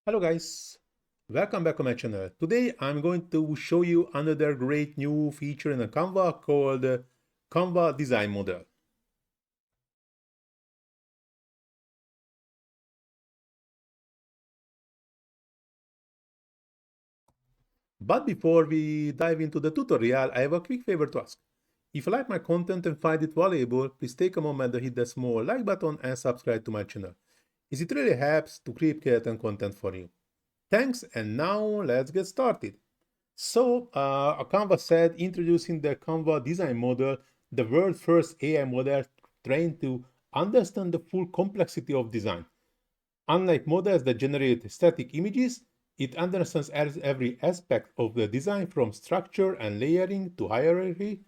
Hello guys, welcome back to my channel. Today I'm going to show you another great new feature in a Canva called Canva Design Model. But before we dive into the tutorial, I have a quick favor to ask. If you like my content and find it valuable, please take a moment to hit the small like button and subscribe to my channel, as it really helps to create content for you. Thanks, and now let's get started. So, Canva said introducing the Canva design model, the world's first AI model trained to understand the full complexity of design. Unlike models that generate static images, it understands every aspect of the design from structure and layering to hierarchy,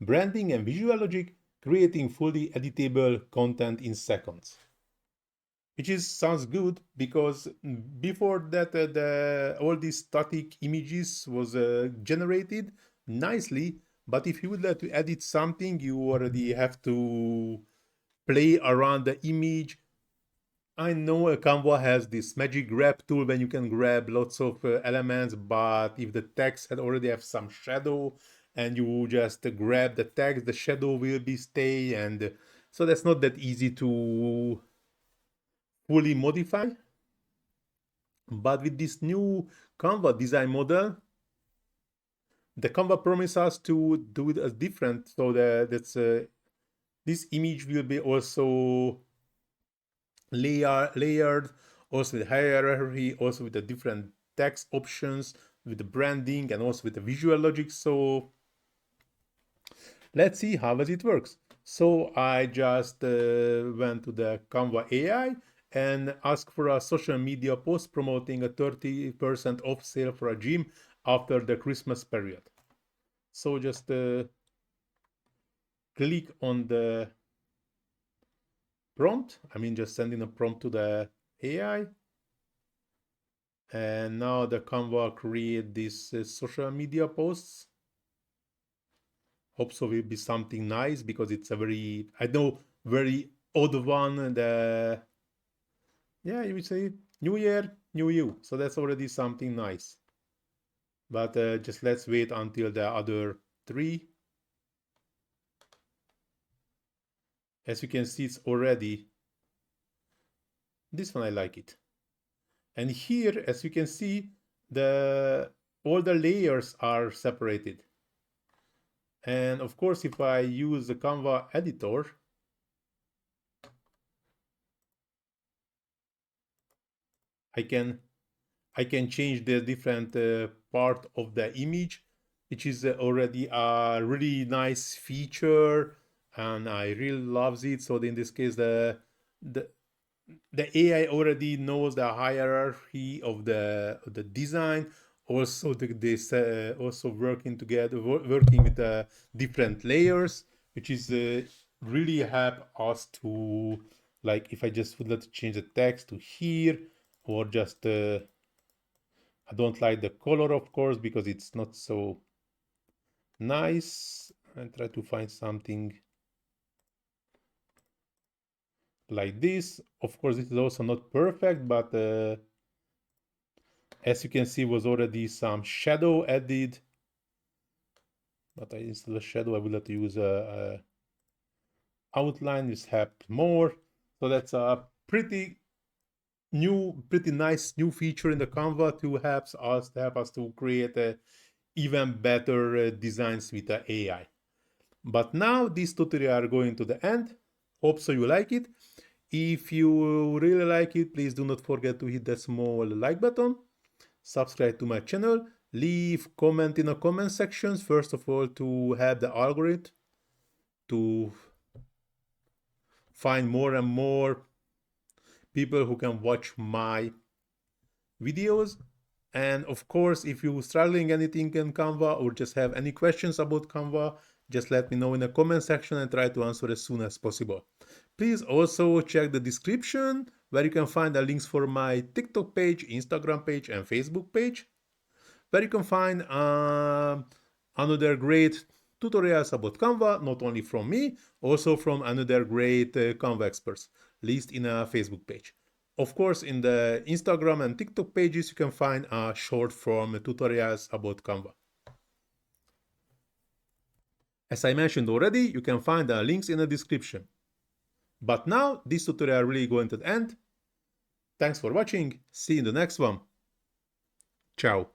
branding and visual logic, creating fully editable content in seconds. Which is sounds good because before that all these static images was generated nicely, but if you would like to edit something you already have to play around the image. I know Canva has this magic grab tool when you can grab lots of elements, but if the text had already have some shadow and you just grab the text, the shadow will be stay, and so that's not that easy to fully modify. But with this new Canva design model, the Canva promises us to do it as different, so that this image will be also layered, also with hierarchy, also with the different text options, with the branding, and also with the visual logic. So let's see how does it works. So I just went to the Canva AI and asked for a social media post promoting a 30% off sale for a gym after the Christmas period. So just click on the prompt. I mean, just sending a prompt to the AI. And now the Canva create these social media posts. Hope so will be something nice because it's a very, I know, very odd one. And yeah, you would say new year, new you. So that's already something nice. But just let's wait until the other three. As you can see, it's already, this one I like it. And here, as you can see, the all the layers are separated. And of course, if I use the Canva editor, I can change the different part of the image, which is already a really nice feature, and I really loves it. So in this case, the the AI already knows the hierarchy of the design. Also, this also working together, working with the different layers, which is really help us to, like, if I just would like to change the text to here, or just I don't like the color, of course, because it's not so nice. I try to find something like this. Of course, this is also not perfect, but as you can see, was already some shadow added. But instead of shadow, I will have to use a outline. This helped more. So that's a pretty nice new feature in the Canva to help us to create even better designs with the AI. But now this tutorial are going to the end. Hope so you like it. If you really like it, please do not forget to hit the small like button, subscribe to my channel, leave comment in the comment sections, first of all, to help the algorithm to find more and more people who can watch my videos. And of course, if you're struggling anything in Canva or just have any questions about Canva, just let me know in the comment section and try to answer as soon as possible. Please also check the description where you can find the links for my TikTok page, Instagram page, and Facebook page, where you can find another great tutorials about Canva, not only from me, also from another great Canva experts, list in a Facebook page. Of course, in the Instagram and TikTok pages, you can find short form tutorials about Canva. As I mentioned already, you can find the links in the description. But now, this tutorial really going to end. Thanks for watching. See you in the next one. Ciao.